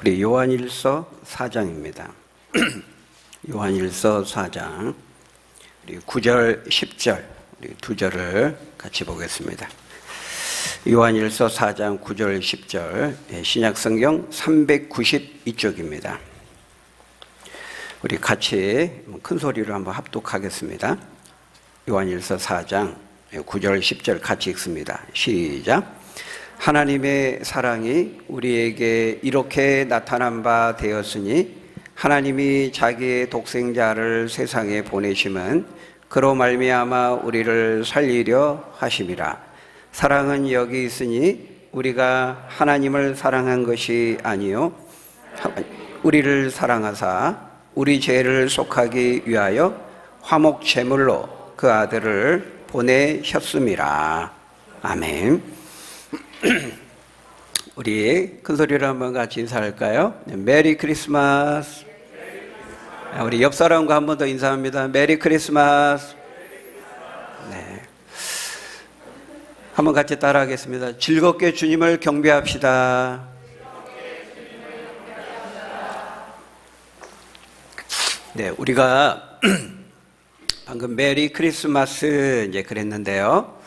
우리 요한일서 4장입니다. 요한일서 4장 우리 9절, 10절 우리 두 절을 같이 보겠습니다. 요한일서 4장 9절, 10절 신약성경 392쪽입니다. 우리 같이 큰 소리로 한번 합독하겠습니다. 요한일서 4장 9절, 10절 같이 읽습니다. 시작. 하나님의 사랑이 우리에게 이렇게 나타난 바 되었으니 하나님이 자기의 독생자를 세상에 보내심은 그로 말미암아 우리를 살리려 하심이라. 사랑은 여기 있으니 우리가 하나님을 사랑한 것이 아니요 우리를 사랑하사 우리 죄를 속하기 위하여 화목 제물로 그 아들을 보내셨음이라. 아멘. 우리 큰 소리로 한번 같이 인사할까요? 메리 크리스마스. 우리 옆 사람과 한 번 더 인사합니다. 메리 크리스마스. 네. 한번 같이 따라하겠습니다. 즐겁게 주님을 경배합시다. 네, 우리가 방금 메리 크리스마스 이제 그랬는데요.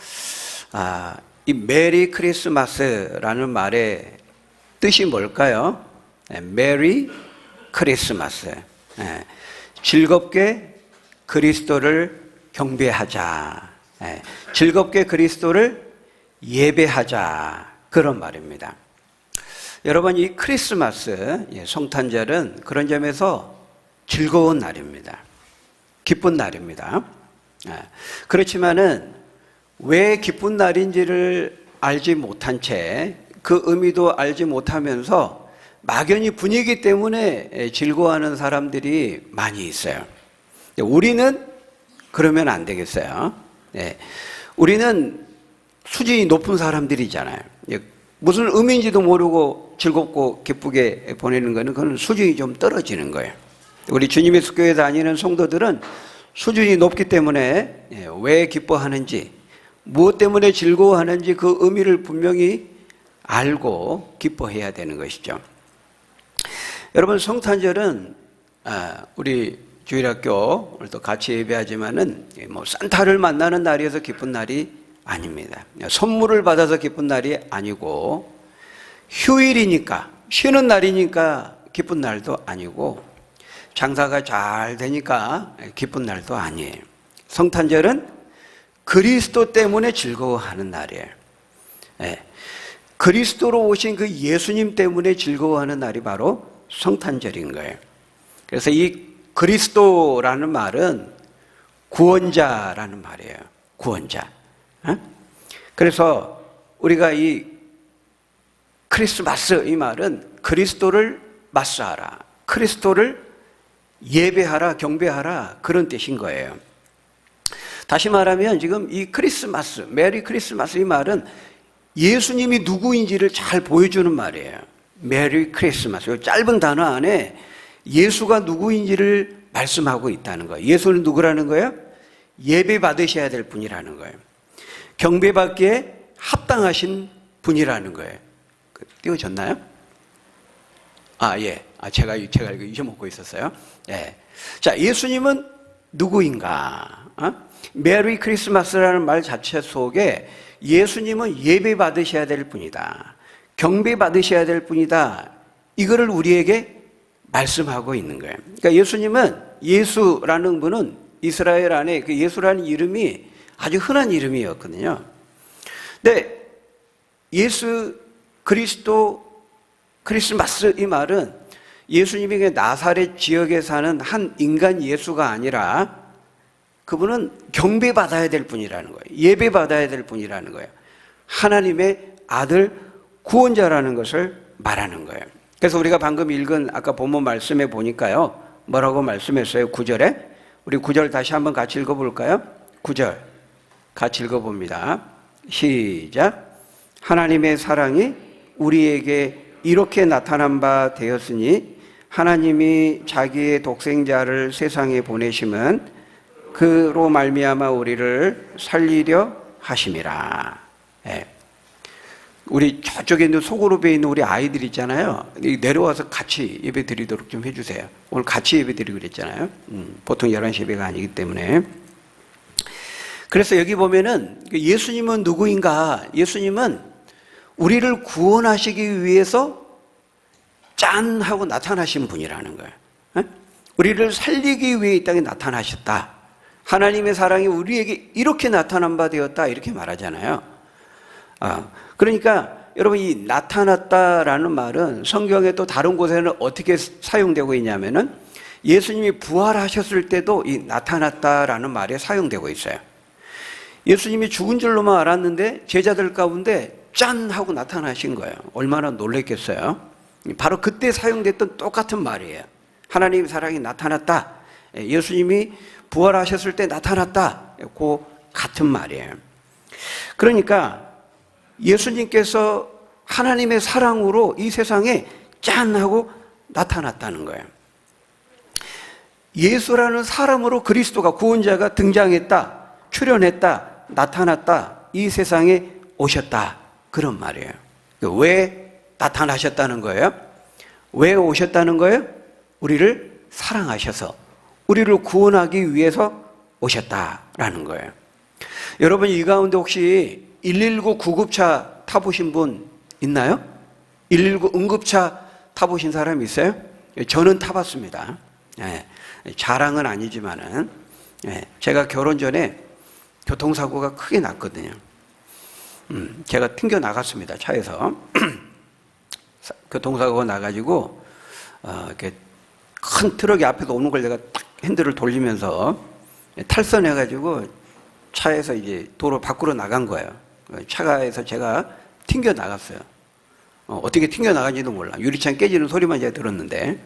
이 메리 크리스마스라는 말의 뜻이 뭘까요? 메리 크리스마스. 즐겁게 그리스도를 경배하자. 즐겁게 그리스도를 예배하자. 그런 말입니다. 여러분, 이 크리스마스, 성탄절은 그런 점에서 즐거운 날입니다. 기쁜 날입니다. 그렇지만은 왜 기쁜 날인지를 알지 못한 채 그 의미도 알지 못하면서 막연히 분위기 때문에 즐거워하는 사람들이 많이 있어요. 우리는 그러면 안 되겠어요. 우리는 수준이 높은 사람들이잖아요. 무슨 의미인지도 모르고 즐겁고 기쁘게 보내는 거는 그건 수준이 좀 떨어지는 거예요. 우리 주님의 숙교에 다니는 성도들은 수준이 높기 때문에 왜 기뻐하는지, 무엇 때문에 즐거워하는지 그 의미를 분명히 알고 기뻐해야 되는 것이죠. 여러분, 성탄절은 우리 주일학교 오늘도 같이 예배하지만은 산타를 만나는 날이어서 기쁜 날이 아닙니다. 선물을 받아서 기쁜 날이 아니고 휴일이니까, 쉬는 날이니까 기쁜 날도 아니고 장사가 잘 되니까 기쁜 날도 아니에요. 성탄절은 그리스도 때문에 즐거워하는 날이에요. 그리스도로 오신 그 예수님 때문에 즐거워하는 날이 바로 성탄절인 거예요. 그래서 이 그리스도라는 말은 구원자라는 말이에요. 구원자. 그래서 우리가 이 크리스마스 이 말은 그리스도를 맞수하라, 그리스도를 예배하라, 경배하라, 그런 뜻인 거예요. 다시 말하면 지금 이 크리스마스, 메리 크리스마스 이 말은 예수님이 누구인지를 잘 보여주는 말이에요. 메리 크리스마스. 짧은 단어 안에 예수가 누구인지를 말씀하고 있다는 거예요. 예수는 누구라는 거예요? 예배 받으셔야 될 분이라는 거예요. 경배받기에 합당하신 분이라는 거예요. 띄워졌나요? 예. 제가 이거 잊어먹고 있었어요. 자, 예수님은 누구인가? 메리 크리스마스라는 말 자체 속에 예수님은 예배 받으셔야 될 분이다, 경배 받으셔야 될 분이다, 이거를 우리에게 말씀하고 있는 거예요. 그러니까 예수님은, 예수라는 분은 이스라엘 안에 그 예수라는 이름이 아주 흔한 이름이었거든요. 근데 예수 그리스도 크리스마스 이 말은 예수님이 나사렛 지역에 사는 한 인간 예수가 아니라 그분은 경배받아야 될 분이라는 거예요. 예배받아야 될 분이라는 거예요. 하나님의 아들 구원자라는 것을 말하는 거예요. 그래서 우리가 방금 읽은 아까 본문 말씀에 보니까요, 뭐라고 말씀했어요? 9절에? 우리 9절 다시 한번 같이 읽어볼까요? 9절 같이 읽어봅니다. 시작. 하나님의 사랑이 우리에게 이렇게 나타난 바 되었으니 하나님이 자기의 독생자를 세상에 보내심은 그로 말미암아 우리를 살리려 하심이라. 우리 저쪽에 있는 소그룹에 있는 우리 아이들 있잖아요. 내려와서 같이 예배 드리도록 좀 해주세요. 오늘 같이 예배 드리고 그랬잖아요. 보통 11시 예배가 아니기 때문에. 그래서 여기 보면은 예수님은 누구인가? 예수님은 우리를 구원하시기 위해서 짠 하고 나타나신 분이라는 거예요. 우리를 살리기 위해 이 땅에 나타나셨다. 하나님의 사랑이 우리에게 이렇게 나타난 바 되었다. 이렇게 말하잖아요. 그러니까 여러분, 이 나타났다라는 말은 성경의 또 다른 곳에는 어떻게 사용되고 있냐면은 예수님이 부활하셨을 때도 이 나타났다라는 말에 사용되고 있어요. 예수님이 죽은 줄로만 알았는데 제자들 가운데 짠 하고 나타나신 거예요. 얼마나 놀랬겠어요. 바로 그때 사용됐던 똑같은 말이에요. 하나님의 사랑이 나타났다. 예수님이 부활하셨을 때 나타났다. 그 같은 말이에요. 그러니까 예수님께서 하나님의 사랑으로 이 세상에 짠 하고 나타났다는 거예요. 예수라는 사람으로 그리스도가, 구원자가 등장했다, 출현했다, 나타났다, 이 세상에 오셨다, 그런 말이에요. 왜 나타나셨다는 거예요? 왜 오셨다는 거예요? 우리를 사랑하셔서 우리를 구원하기 위해서 오셨다라는 거예요. 여러분, 이 가운데 혹시 119 구급차 타보신 분 있나요? 119 응급차 타보신 사람 있어요? 저는 타봤습니다. 자랑은 아니지만은 제가 결혼 전에 교통사고가 크게 났거든요. 제가 튕겨 나갔습니다, 차에서. 교통사고가 나가지고 이렇게 큰 트럭이 앞에서 오는 걸 내가 딱 핸들을 돌리면서 탈선해가지고 차에서 이제 도로 밖으로 나간 거예요. 차가에서 제가 튕겨 나갔어요. 어떻게 튕겨 나간지도 몰라. 유리창 깨지는 소리만 제가 들었는데.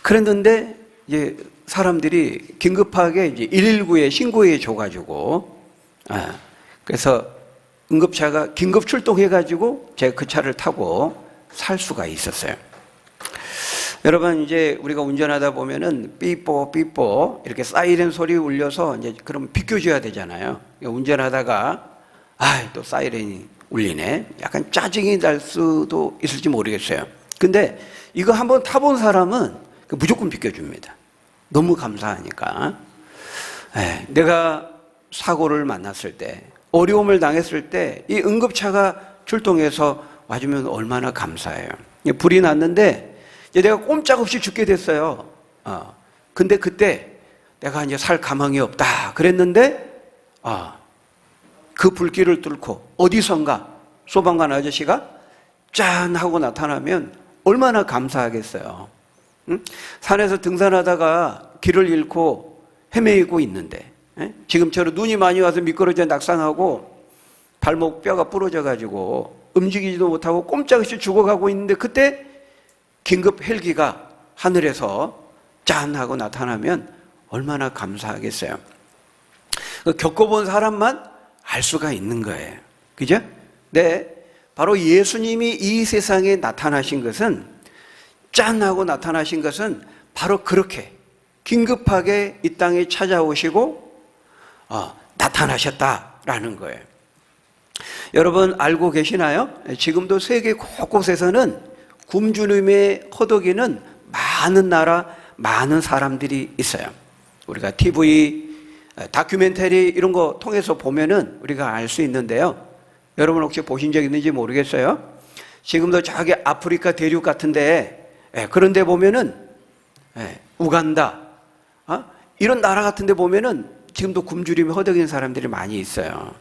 그랬는데 이제 사람들이 긴급하게 이제 119에 신고해 줘가지고, 그래서 응급차가 긴급 출동해가지고 제가 그 차를 타고 살 수가 있었어요. 여러분, 이제 우리가 운전하다 보면은 삐뽀 삐뽀 이렇게 사이렌 소리 울려서 이제 그럼 비켜줘야 되잖아요. 운전하다가 또 사이렌이 울리네. 약간 짜증이 날 수도 있을지 모르겠어요. 근데 이거 한번 타본 사람은 무조건 비켜줍니다. 너무 감사하니까. 내가 사고를 만났을 때, 어려움을 당했을 때 이 응급차가 출동해서 와주면 얼마나 감사해요. 불이 났는데 내가 꼼짝없이 죽게 됐어요. 근데 그때 내가 이제 살 가망이 없다 그랬는데 그 불길을 뚫고 어디선가 소방관 아저씨가 짠 하고 나타나면 얼마나 감사하겠어요. 산에서 등산하다가 길을 잃고 헤매이고 있는데, 지금처럼 눈이 많이 와서 미끄러져 낙상하고 발목 뼈가 부러져 가지고 움직이지도 못하고 꼼짝없이 죽어가고 있는데 그때 긴급 헬기가 하늘에서 짠 하고 나타나면 얼마나 감사하겠어요. 겪어본 사람만 알 수가 있는 거예요. 그죠? 네. 바로 예수님이 이 세상에 나타나신 것은, 짠 하고 나타나신 것은 바로 그렇게 긴급하게 이 땅에 찾아오시고 나타나셨다라는 거예요. 여러분 알고 계시나요? 지금도 세계 곳곳에서는 굶주림에 허덕이는 많은 나라, 많은 사람들이 있어요. 우리가 TV, 다큐멘터리 이런 거 통해서 보면은 우리가 알 수 있는데요. 여러분 혹시 보신 적 있는지 모르겠어요. 지금도 저기 아프리카 대륙 같은데, 그런데 보면은 우간다, 이런 나라 같은데 보면은 지금도 굶주림에 허덕이는 사람들이 많이 있어요.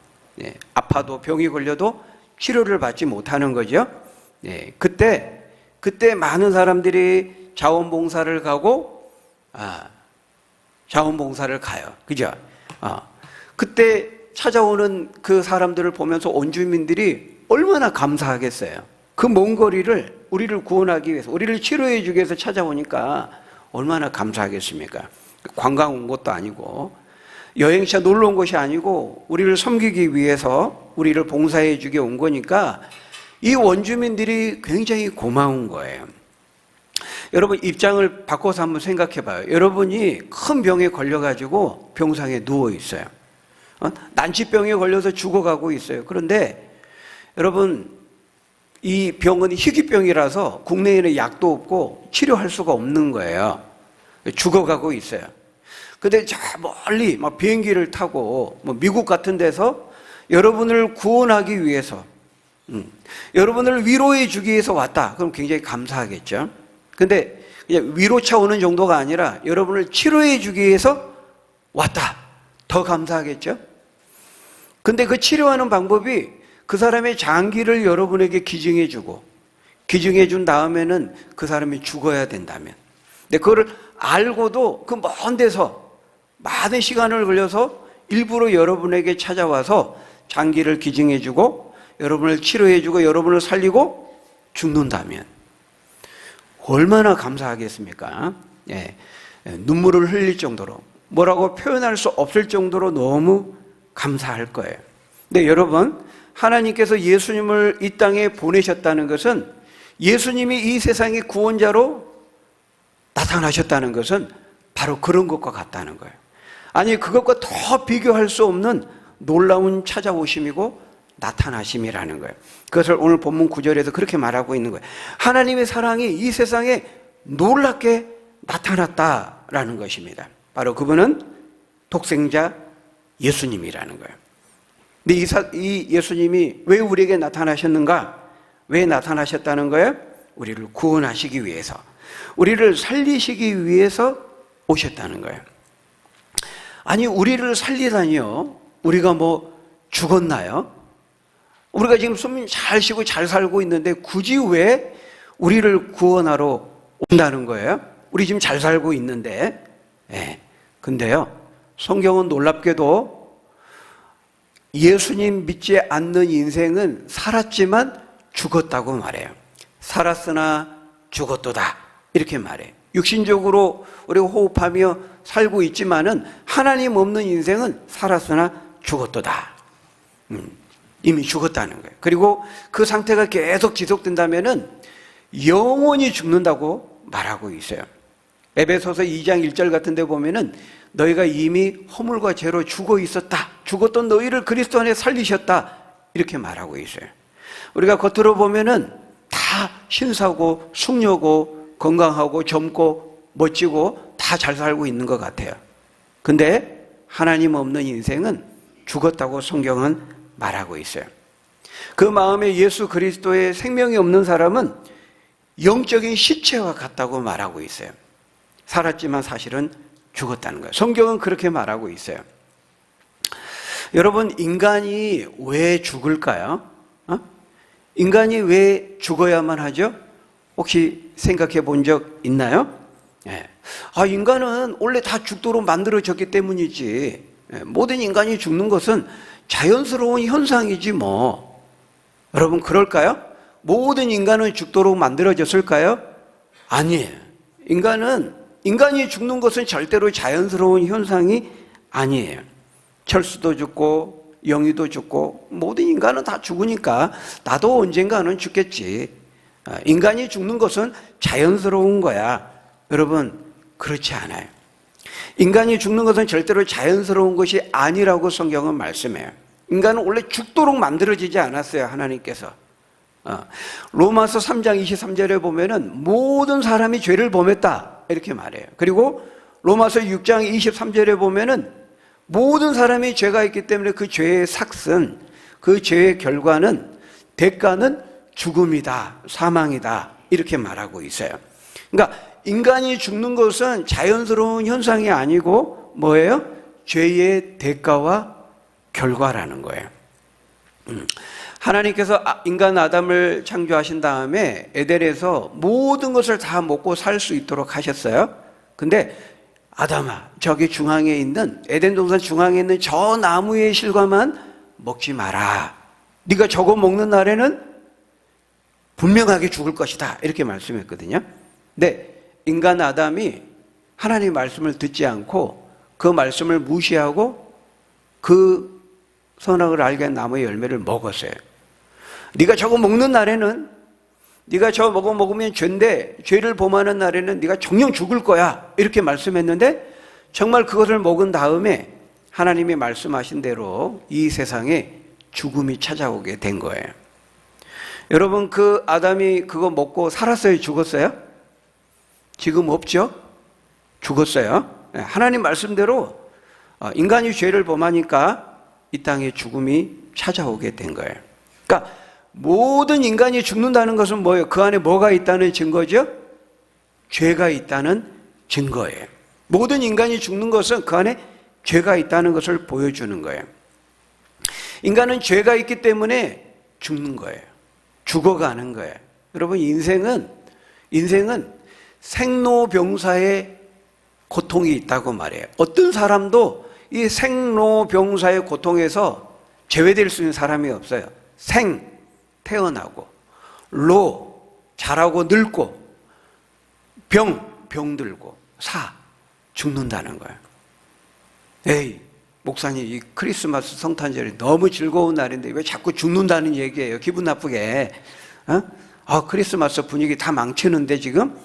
아파도 병이 걸려도 치료를 받지 못하는 거죠. 그때 많은 사람들이 자원봉사를 가고, 자원봉사를 가요. 그죠? 그때 찾아오는 그 사람들을 보면서 원주민들이 얼마나 감사하겠어요. 그 먼 거리를 우리를 구원하기 위해서, 우리를 치료해 주기 위해서 찾아오니까 얼마나 감사하겠습니까? 관광 온 것도 아니고, 여행차 놀러 온 것이 아니고, 우리를 섬기기 위해서 우리를 봉사해 주기 온 거니까 이 원주민들이 굉장히 고마운 거예요. 여러분 입장을 바꿔서 한번 생각해 봐요. 여러분이 큰 병에 걸려가지고 병상에 누워 있어요. 난치병에 걸려서 죽어가고 있어요. 그런데 여러분 이 병은 희귀병이라서 국내에는 약도 없고 치료할 수가 없는 거예요. 죽어가고 있어요. 근데 저 멀리 막 비행기를 타고 뭐 미국 같은 데서 여러분을 구원하기 위해서, 여러분을 위로해 주기 위해서 왔다. 그럼 굉장히 감사하겠죠. 근데 그냥 위로차 오는 정도가 아니라 여러분을 치료해 주기 위해서 왔다. 더 감사하겠죠. 근데 그 치료하는 방법이 그 사람의 장기를 여러분에게 기증해 주고, 기증해 준 다음에는 그 사람이 죽어야 된다면, 근데 그거를 알고도 그 먼 데서 많은 시간을 걸려서 일부러 여러분에게 찾아와서 장기를 기증해 주고 여러분을 치료해 주고 여러분을 살리고 죽는다면 얼마나 감사하겠습니까? 예, 눈물을 흘릴 정도로, 뭐라고 표현할 수 없을 정도로 너무 감사할 거예요. 근데 여러분, 하나님께서 예수님을 이 땅에 보내셨다는 것은, 예수님이 이 세상의 구원자로 나타나셨다는 것은 바로 그런 것과 같다는 거예요. 아니, 그것과 더 비교할 수 없는 놀라운 찾아오심이고 나타나심이라는 거예요. 그것을 오늘 본문 9절에서 그렇게 말하고 있는 거예요. 하나님의 사랑이 이 세상에 놀랍게 나타났다라는 것입니다. 바로 그분은 독생자 예수님이라는 거예요. 근데 이 예수님이 왜 우리에게 나타나셨는가? 왜 나타나셨다는 거예요? 우리를 구원하시기 위해서, 우리를 살리시기 위해서 오셨다는 거예요. 아니, 우리를 살리다니요? 우리가 뭐 죽었나요? 우리가 지금 숨 잘 쉬고 잘 살고 있는데 굳이 왜 우리를 구원하러 온다는 거예요? 우리 지금 잘 살고 있는데. 예. 근데요, 성경은 놀랍게도 예수님 믿지 않는 인생은 살았지만 죽었다고 말해요. 살았으나 죽었도다, 이렇게 말해요. 육신적으로 우리가 호흡하며 살고 있지만은 하나님 없는 인생은 살았으나 죽었도다. 이미 죽었다는 거예요. 그리고 그 상태가 계속 지속된다면은 영원히 죽는다고 말하고 있어요. 에베소서 2장 1절 같은 데 보면은 너희가 이미 허물과 죄로 죽어 있었다. 죽었던 너희를 그리스도 안에 살리셨다. 이렇게 말하고 있어요. 우리가 겉으로 보면은 다 신사고 숙녀고 건강하고 젊고 멋지고 다 잘 살고 있는 것 같아요. 근데 하나님 없는 인생은 죽었다고 성경은 말하고 있어요. 그 마음에 예수 그리스도의 생명이 없는 사람은 영적인 시체와 같다고 말하고 있어요. 살았지만 사실은 죽었다는 거예요. 성경은 그렇게 말하고 있어요. 여러분, 인간이 왜 죽을까요? 인간이 왜 죽어야만 하죠? 혹시 생각해 본 적 있나요? 예. 인간은 원래 다 죽도록 만들어졌기 때문이지. 모든 인간이 죽는 것은 자연스러운 현상이지 뭐. 여러분, 그럴까요? 모든 인간은 죽도록 만들어졌을까요? 아니에요. 인간이 죽는 것은 절대로 자연스러운 현상이 아니에요. 철수도 죽고 영희도 죽고 모든 인간은 다 죽으니까 나도 언젠가는 죽겠지. 인간이 죽는 것은 자연스러운 거야. 여러분, 그렇지 않아요. 인간이 죽는 것은 절대로 자연스러운 것이 아니라고 성경은 말씀해요. 인간은 원래 죽도록 만들어지지 않았어요, 하나님께서. 로마서 3장 23절에 보면은 모든 사람이 죄를 범했다, 이렇게 말해요. 그리고 로마서 6장 23절에 보면은 모든 사람이 죄가 있기 때문에 그 죄의 삭슨, 그 죄의 결과는, 대가는 죽음이다, 사망이다, 이렇게 말하고 있어요. 그러니까 인간이 죽는 것은 자연스러운 현상이 아니고 뭐예요? 죄의 대가와 결과라는 거예요. 하나님께서 인간 아담을 창조하신 다음에 에덴에서 모든 것을 다 먹고 살 수 있도록 하셨어요. 근데 아담아, 저기 중앙에 있는, 에덴 동산 중앙에 있는 저 나무의 실과만 먹지 마라. 네가 저거 먹는 날에는 분명하게 죽을 것이다, 이렇게 말씀했거든요. 근데 인간 아담이 하나님의 말씀을 듣지 않고 그 말씀을 무시하고 그 선악을 알게 한 나무의 열매를 먹었어요. 네가 저거 먹는 날에는, 네가 저거 먹으면 죄인데 죄를 범하는 날에는 네가 정녕 죽을 거야, 이렇게 말씀했는데 정말 그것을 먹은 다음에 하나님이 말씀하신 대로 이 세상에 죽음이 찾아오게 된 거예요. 여러분, 그 아담이 그거 먹고 살았어요? 죽었어요? 지금 없죠? 죽었어요. 하나님 말씀대로 인간이 죄를 범하니까 이 땅에 죽음이 찾아오게 된 거예요. 그러니까 모든 인간이 죽는다는 것은 뭐예요? 그 안에 뭐가 있다는 증거죠? 죄가 있다는 증거예요. 모든 인간이 죽는 것은 그 안에 죄가 있다는 것을 보여주는 거예요. 인간은 죄가 있기 때문에 죽는 거예요. 죽어가는 거예요. 여러분, 인생은 생로병사의 고통이 있다고 말해요. 어떤 사람도 이 생로병사의 고통에서 제외될 수 있는 사람이 없어요. 생, 태어나고, 로, 자라고 늙고, 병들고, 사, 죽는다는 거예요. 에이, 목사님, 이 크리스마스 성탄절이 너무 즐거운 날인데 왜 자꾸 죽는다는 얘기예요? 기분 나쁘게. 크리스마스 분위기 다 망치는데 지금?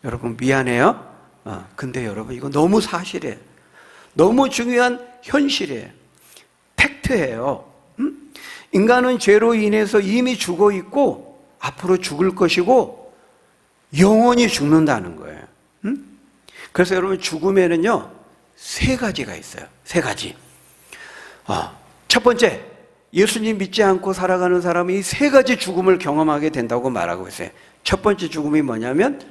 여러분, 미안해요. 근데 여러분, 이거 너무 사실이에요. 너무 중요한 현실이에요. 팩트예요. 인간은 죄로 인해서 이미 죽어 있고 앞으로 죽을 것이고 영원히 죽는다는 거예요. 그래서 여러분, 죽음에는요 3가지가 있어요. 3가지. 첫 번째, 예수님 믿지 않고 살아가는 사람이 이 3가지 죽음을 경험하게 된다고 말하고 있어요. 첫 번째 죽음이 뭐냐면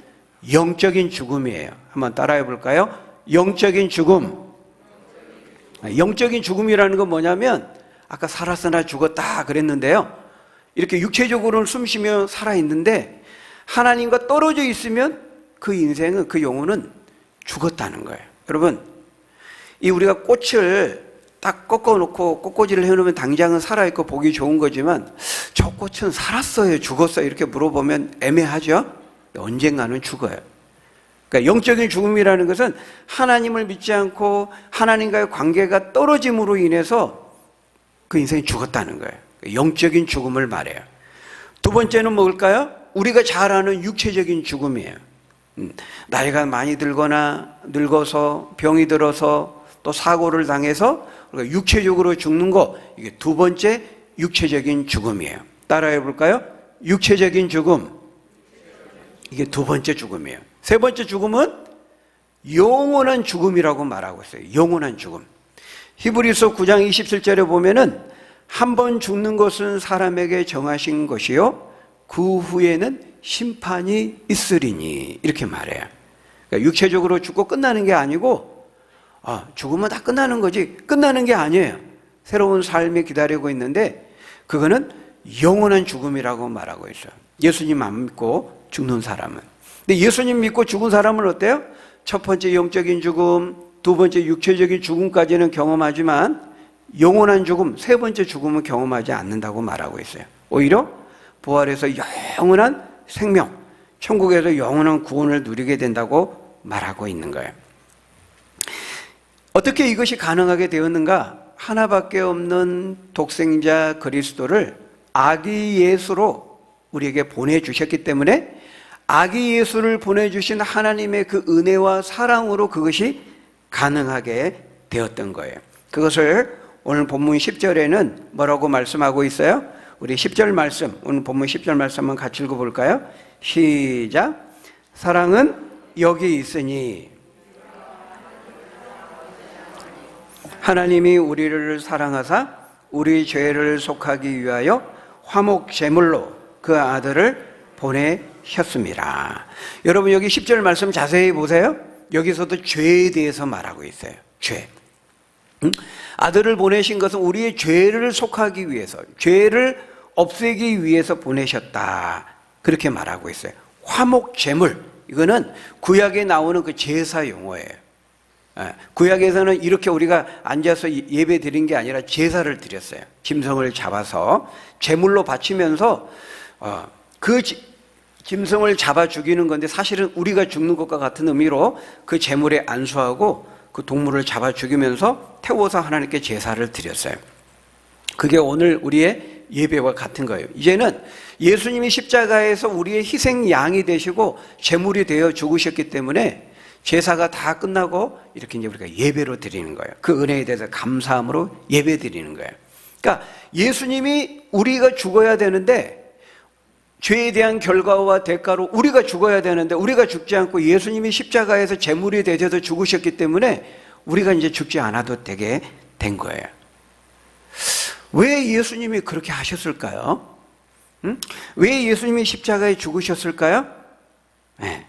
영적인 죽음이에요. 한번 따라해 볼까요? 영적인 죽음. 영적인 죽음이라는 건 뭐냐면 아까 살았으나 죽었다 그랬는데요, 이렇게 육체적으로는 숨쉬며 살아있는데 하나님과 떨어져 있으면 그 인생은, 그 영혼은 죽었다는 거예요. 여러분, 이 우리가 꽃을 딱 꺾어놓고 꽃꽂이를 해놓으면 당장은 살아있고 보기 좋은 거지만 저 꽃은 살았어요, 죽었어요? 이렇게 물어보면 애매하죠? 언젠가는 죽어요. 그러니까 영적인 죽음이라는 것은 하나님을 믿지 않고 하나님과의 관계가 떨어짐으로 인해서 그 인생이 죽었다는 거예요. 영적인 죽음을 말해요. 두 번째는 뭘까요? 우리가 잘 아는 육체적인 죽음이에요. 나이가 많이 들거나 늙어서 병이 들어서 또 사고를 당해서 우리가 육체적으로 죽는 거, 이게 두 번째 육체적인 죽음이에요. 따라해 볼까요? 육체적인 죽음, 이게 두 번째 죽음이에요. 세 번째 죽음은 영원한 죽음이라고 말하고 있어요. 영원한 죽음. 히브리서 9장 27절에 보면은 한 번 죽는 것은 사람에게 정하신 것이요 그 후에는 심판이 있으리니, 이렇게 말해요. 그러니까 육체적으로 죽고 끝나는 게 아니고 죽으면 다 끝나는 거지, 끝나는 게 아니에요. 새로운 삶이 기다리고 있는데 그거는 영원한 죽음이라고 말하고 있어요. 예수님 안 믿고 죽는 사람은. 근데 예수님 믿고 죽은 사람은 어때요? 첫 번째 영적인 죽음, 두 번째 육체적인 죽음까지는 경험하지만 영원한 죽음, 세 번째 죽음은 경험하지 않는다고 말하고 있어요. 오히려 부활해서 영원한 생명, 천국에서 영원한 구원을 누리게 된다고 말하고 있는 거예요. 어떻게 이것이 가능하게 되었는가? 하나밖에 없는 독생자 그리스도를 아기 예수로 우리에게 보내주셨기 때문에 아기 예수를 보내주신 하나님의 그 은혜와 사랑으로 그것이 가능하게 되었던 거예요. 그것을 오늘 본문 10절에는 뭐라고 말씀하고 있어요? 우리 10절 말씀, 오늘 본문 10절 말씀 한번 같이 읽어볼까요? 시작. 사랑은 여기 있으니 하나님이 우리를 사랑하사 우리 죄를 속하기 위하여 화목 제물로 그 아들을 보내셨습니다. 여러분, 여기 10절 말씀 자세히 보세요. 여기서도 죄에 대해서 말하고 있어요. 죄. 아들을 보내신 것은 우리의 죄를 속하기 위해서, 죄를 없애기 위해서 보내셨다, 그렇게 말하고 있어요. 화목 제물, 이거는 구약에 나오는 그 제사 용어예요. 구약에서는 이렇게 우리가 앉아서 예배 드린 게 아니라 제사를 드렸어요. 짐승을 잡아서 제물로 바치면서 그 짐승을 잡아 죽이는 건데 사실은 우리가 죽는 것과 같은 의미로 그 제물에 안수하고 그 동물을 잡아 죽이면서 태워서 하나님께 제사를 드렸어요. 그게 오늘 우리의 예배와 같은 거예요. 이제는 예수님이 십자가에서 우리의 희생 양이 되시고 제물이 되어 죽으셨기 때문에 제사가 다 끝나고 이렇게 이제 우리가 예배로 드리는 거예요. 그 은혜에 대해서 감사함으로 예배 드리는 거예요. 그러니까 예수님이, 우리가 죽어야 되는데 죄에 대한 결과와 대가로 우리가 죽어야 되는데 우리가 죽지 않고 예수님이 십자가에서 제물이 되셔서 죽으셨기 때문에 우리가 이제 죽지 않아도 되게 된 거예요. 왜 예수님이 그렇게 하셨을까요? 왜 예수님이 십자가에 죽으셨을까요? 네,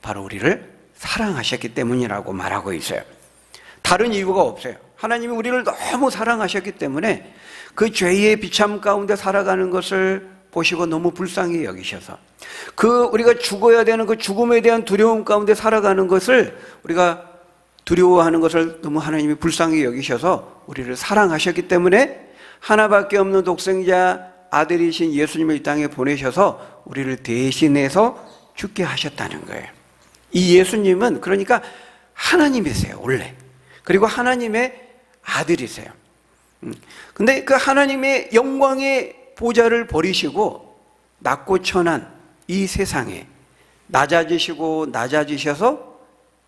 바로 우리를 사랑하셨기 때문이라고 말하고 있어요. 다른 이유가 없어요. 하나님이 우리를 너무 사랑하셨기 때문에 그 죄의 비참 가운데 살아가는 것을 보시고 너무 불쌍히 여기셔서 우리가 죽어야 되는 그 죽음에 대한 두려움 가운데 살아가는 것을 우리가 두려워하는 것을 너무 하나님이 불쌍히 여기셔서 우리를 사랑하셨기 때문에 하나밖에 없는 독생자 아들이신 예수님을 이 땅에 보내셔서 우리를 대신해서 죽게 하셨다는 거예요. 이 예수님은 그러니까 하나님이세요, 원래. 그리고 하나님의 아들이세요. 근데 그 하나님의 영광의 보좌를 버리시고 낮고 천한 이 세상에 낮아지셔서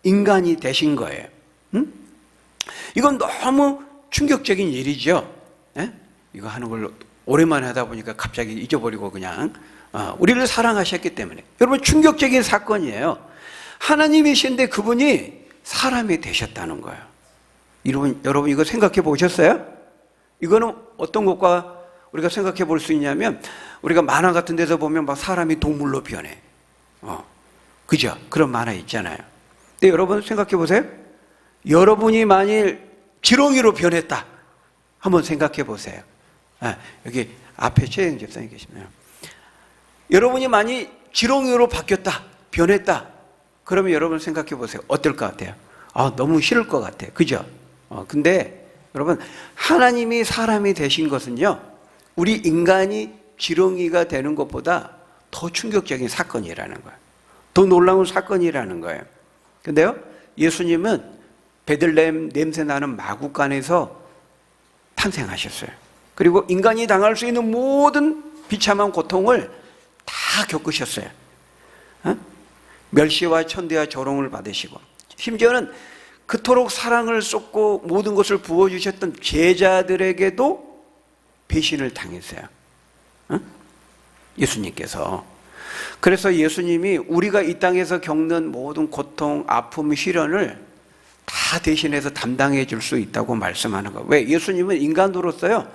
인간이 되신 거예요. 이건 너무 충격적인 일이죠. 네? 이거 하는 걸 오랜만에 하다 보니까 갑자기 잊어버리고 그냥 우리를 사랑하셨기 때문에. 여러분, 충격적인 사건이에요. 하나님이신데 그분이 사람이 되셨다는 거예요. 여러분 이거 생각해 보셨어요? 이거는 어떤 것과 우리가 생각해 볼 수 있냐면, 우리가 만화 같은 데서 보면 막 사람이 동물로 변해. 그죠? 그런 만화 있잖아요. 근데 여러분 생각해 보세요. 여러분이 만일 지렁이로 변했다. 한번 생각해 보세요. 여기 앞에 최영 집사님 계시네요. 여러분이 만일 지렁이로 바뀌었다, 변했다. 그러면 여러분 생각해 보세요. 어떨 것 같아요? 너무 싫을 것 같아요. 그죠? 근데 여러분, 하나님이 사람이 되신 것은요, 우리 인간이 지렁이가 되는 것보다 더 충격적인 사건이라는 거예요. 더 놀라운 사건이라는 거예요. 근데요, 예수님은 베들레헴 냄새나는 마구간에서 탄생하셨어요. 그리고 인간이 당할 수 있는 모든 비참한 고통을 다 겪으셨어요. 멸시와 천대와 조롱을 받으시고, 심지어는 그토록 사랑을 쏟고 모든 것을 부어주셨던 제자들에게도 배신을 당했어요. 예수님께서. 그래서 예수님이 우리가 이 땅에서 겪는 모든 고통, 아픔, 시련을 다 대신해서 담당해 줄 수 있다고 말씀하는 거예요. 왜? 예수님은 인간으로서요,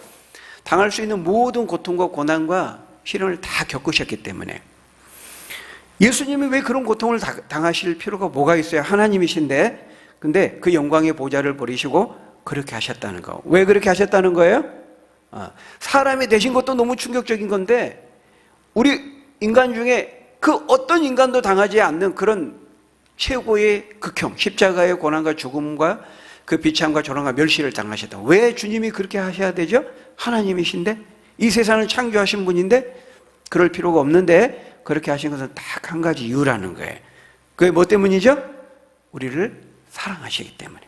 당할 수 있는 모든 고통과 고난과 시련을 다 겪으셨기 때문에. 예수님이 왜 그런 고통을 당하실 필요가 뭐가 있어요? 하나님이신데. 근데 그 영광의 보좌를 버리시고 그렇게 하셨다는 거. 왜 그렇게 하셨다는 거예요? 사람이 되신 것도 너무 충격적인 건데, 우리 인간 중에 그 어떤 인간도 당하지 않는 그런 최고의 극형, 십자가의 고난과 죽음과 그 비참과 조롱과 멸시를 당하셨다. 왜 주님이 그렇게 하셔야 되죠? 하나님이신데, 이 세상을 창조하신 분인데 그럴 필요가 없는데 그렇게 하신 것은 딱 한 가지 이유라는 거예요. 그게 뭐 때문이죠? 우리를 사랑하시기 때문에.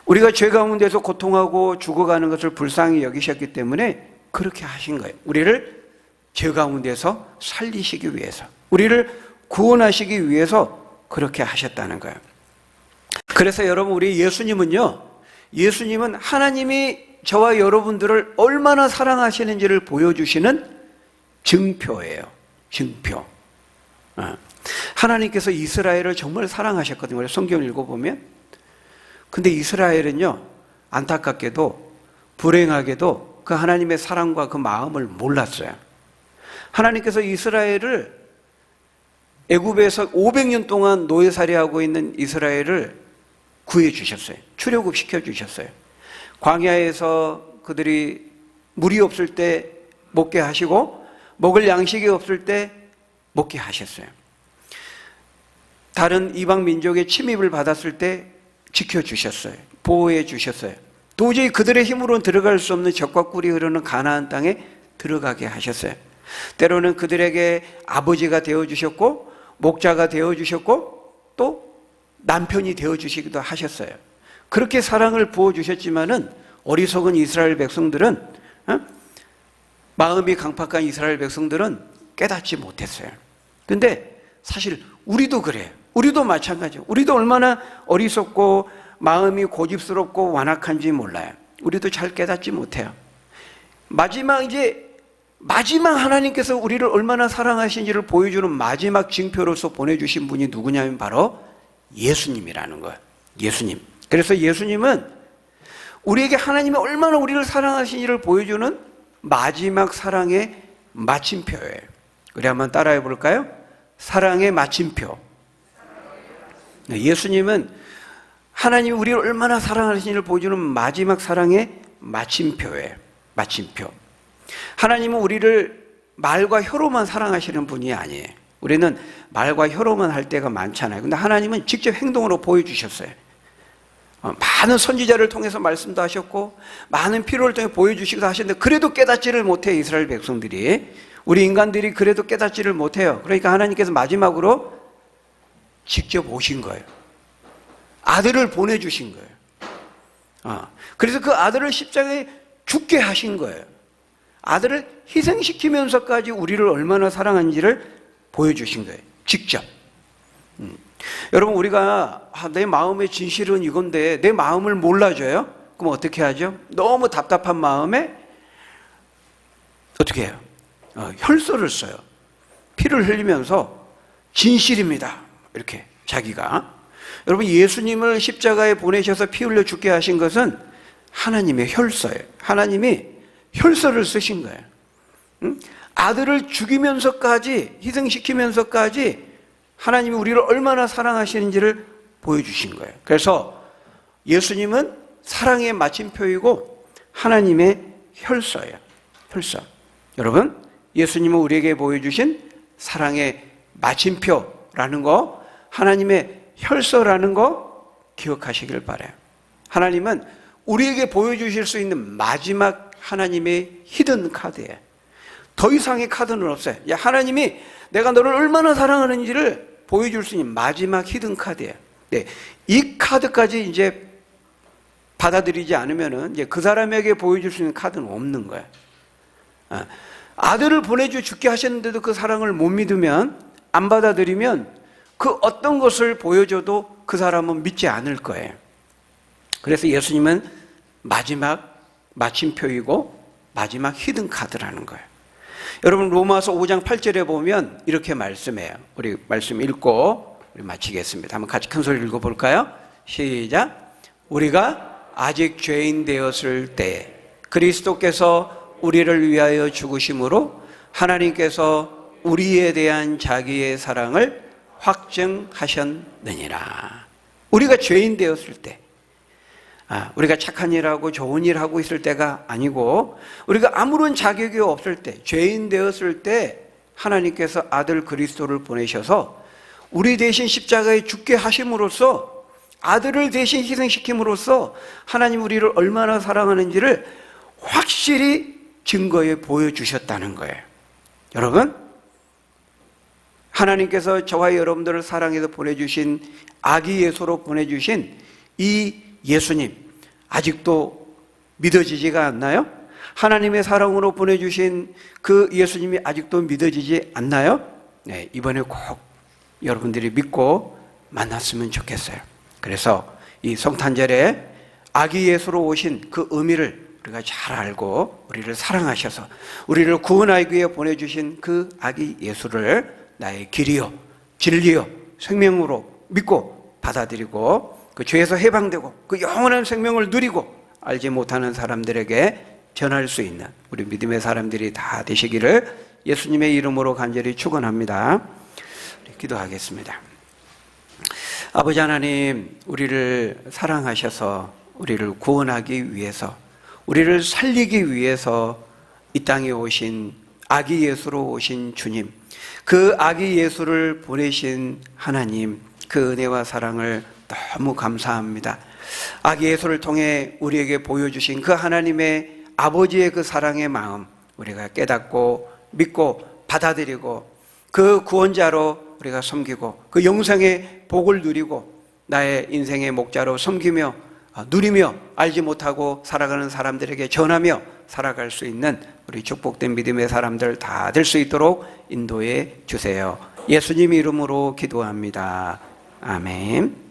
우리가 죄 가운데서 고통하고 죽어가는 것을 불쌍히 여기셨기 때문에 그렇게 하신 거예요. 우리를 죄 가운데서 살리시기 위해서, 우리를 구원하시기 위해서 그렇게 하셨다는 거예요. 그래서 여러분, 우리 예수님은 하나님이 저와 여러분들을 얼마나 사랑하시는지를 보여주시는 증표예요. 증표. 하나님께서 이스라엘을 정말 사랑하셨거든요. 성경을 읽어보면. 근데 이스라엘은요, 안타깝게도 불행하게도 그 하나님의 사랑과 그 마음을 몰랐어요. 하나님께서 이스라엘을 애굽에서 500년 동안 노예살이하고 있는 이스라엘을 구해 주셨어요. 출애굽 시켜 주셨어요. 광야에서 그들이 물이 없을 때 먹게 하시고 먹을 양식이 없을 때 먹게 하셨어요. 다른 이방 민족의 침입을 받았을 때 지켜주셨어요. 보호해 주셨어요. 도저히 그들의 힘으로는 들어갈 수 없는 젖과 꿀이 흐르는 가나안 땅에 들어가게 하셨어요. 때로는 그들에게 아버지가 되어주셨고 목자가 되어주셨고 또 남편이 되어주시기도 하셨어요. 그렇게 사랑을 부어주셨지만은 어리석은 이스라엘 백성들은, 마음이 강팍한 이스라엘 백성들은 깨닫지 못했어요. 근데 사실 우리도 그래요. 우리도 마찬가지예요. 우리도 얼마나 어리석고 마음이 고집스럽고 완악한지 몰라요. 우리도 잘 깨닫지 못해요. 마지막 마지막 하나님께서 우리를 얼마나 사랑하신지를 보여주는 마지막 징표로서 보내주신 분이 누구냐면 바로 예수님이라는 거예요. 예수님. 그래서 예수님은 우리에게 하나님이 얼마나 우리를 사랑하신지를 보여주는 마지막 사랑의 마침표예요. 우리 한번 따라해 볼까요? 사랑의 마침표. 예수님은 하나님이 우리를 얼마나 사랑하시는지를 보여주는 마지막 사랑의 마침표예요. 마침표. 하나님은 우리를 말과 혀로만 사랑하시는 분이 아니에요. 우리는 말과 혀로만 할 때가 많잖아요. 근데 하나님은 직접 행동으로 보여주셨어요. 많은 선지자를 통해서 말씀도 하셨고 많은 필요를 통해 보여주시기도 하셨는데 그래도 깨닫지를 못해요. 이스라엘 백성들이. 우리 인간들이 그래도 깨닫지를 못해요. 그러니까 하나님께서 마지막으로 직접 오신 거예요. 아들을 보내주신 거예요. 그래서 그 아들을 십자가에 죽게 하신 거예요. 아들을 희생시키면서까지 우리를 얼마나 사랑하는지를 보여주신 거예요. 직접. 여러분, 우리가 내 마음의 진실은 이건데 내 마음을 몰라줘요? 그럼 어떻게 하죠? 너무 답답한 마음에 어떻게 해요? 혈서를 써요. 피를 흘리면서 진실입니다. 이렇게 자기가. 여러분, 예수님을 십자가에 보내셔서 피 흘려 죽게 하신 것은 하나님의 혈서예요. 하나님이 혈서를 쓰신 거예요. 아들을 죽이면서까지, 희생시키면서까지 하나님이 우리를 얼마나 사랑하시는지를 보여주신 거예요. 그래서 예수님은 사랑의 마침표이고 하나님의 혈서예요. 혈서. 여러분, 예수님은 우리에게 보여주신 사랑의 마침표라는 거, 하나님의 혈서라는 거 기억하시길 바라요. 하나님은 우리에게 보여주실 수 있는 마지막 하나님의 히든 카드예요. 더 이상의 카드는 없어요. 하나님이 내가 너를 얼마나 사랑하는지를 보여줄 수 있는 마지막 히든 카드예요. 네, 이 카드까지 이제 받아들이지 않으면은 이제 그 사람에게 보여줄 수 있는 카드는 없는 거예요. 아들을 보내주 죽게 하셨는데도 그 사랑을 못 믿으면, 안 받아들이면 그 어떤 것을 보여줘도 그 사람은 믿지 않을 거예요. 그래서 예수님은 마지막 마침표이고 마지막 히든 카드라는 거예요. 여러분, 로마서 5장 8절에 보면 이렇게 말씀해요. 우리 말씀 읽고 우리 마치겠습니다. 한번 같이 큰 소리 읽어볼까요? 시작. 우리가 아직 죄인 되었을 때 그리스도께서 우리를 위하여 죽으심으로 하나님께서 우리에 대한 자기의 사랑을 확증하셨느니라. 우리가 죄인 되었을 때, 우리가 착한 일하고 좋은 일하고 있을 때가 아니고 우리가 아무런 자격이 없을 때, 죄인 되었을 때 하나님께서 아들 그리스도를 보내셔서 우리 대신 십자가에 죽게 하심으로써, 아들을 대신 희생시킴으로써 하나님 우리를 얼마나 사랑하는지를 확실히 증거해 보여주셨다는 거예요. 여러분, 하나님께서 저와 여러분들을 사랑해서 보내주신, 아기 예수로 보내주신 이 예수님, 아직도 믿어지지가 않나요? 하나님의 사랑으로 보내주신 그 예수님이 아직도 믿어지지 않나요? 네, 이번에 꼭 여러분들이 믿고 만났으면 좋겠어요. 그래서 이 성탄절에 아기 예수로 오신 그 의미를 우리가 잘 알고 우리를 사랑하셔서 우리를 구원하기 위해 보내주신 그 아기 예수를 나의 길이요, 진리요, 생명으로 믿고 받아들이고 그 죄에서 해방되고 그 영원한 생명을 누리고 알지 못하는 사람들에게 전할 수 있는 우리 믿음의 사람들이 다 되시기를 예수님의 이름으로 간절히 축원합니다. 기도하겠습니다. 아버지 하나님, 우리를 사랑하셔서 우리를 구원하기 위해서, 우리를 살리기 위해서 이 땅에 오신 아기 예수로 오신 주님, 그 아기 예수를 보내신 하나님, 그 은혜와 사랑을 너무 감사합니다. 아기 예수를 통해 우리에게 보여주신 그 하나님의 아버지의 그 사랑의 마음 우리가 깨닫고 믿고 받아들이고 그 구원자로 우리가 섬기고 그 영생의 복을 누리고 나의 인생의 목자로 섬기며 누리며 알지 못하고 살아가는 사람들에게 전하며 살아갈 수 있는 우리 축복된 믿음의 사람들 다 될 수 있도록 인도해 주세요. 예수님 이름으로 기도합니다. 아멘.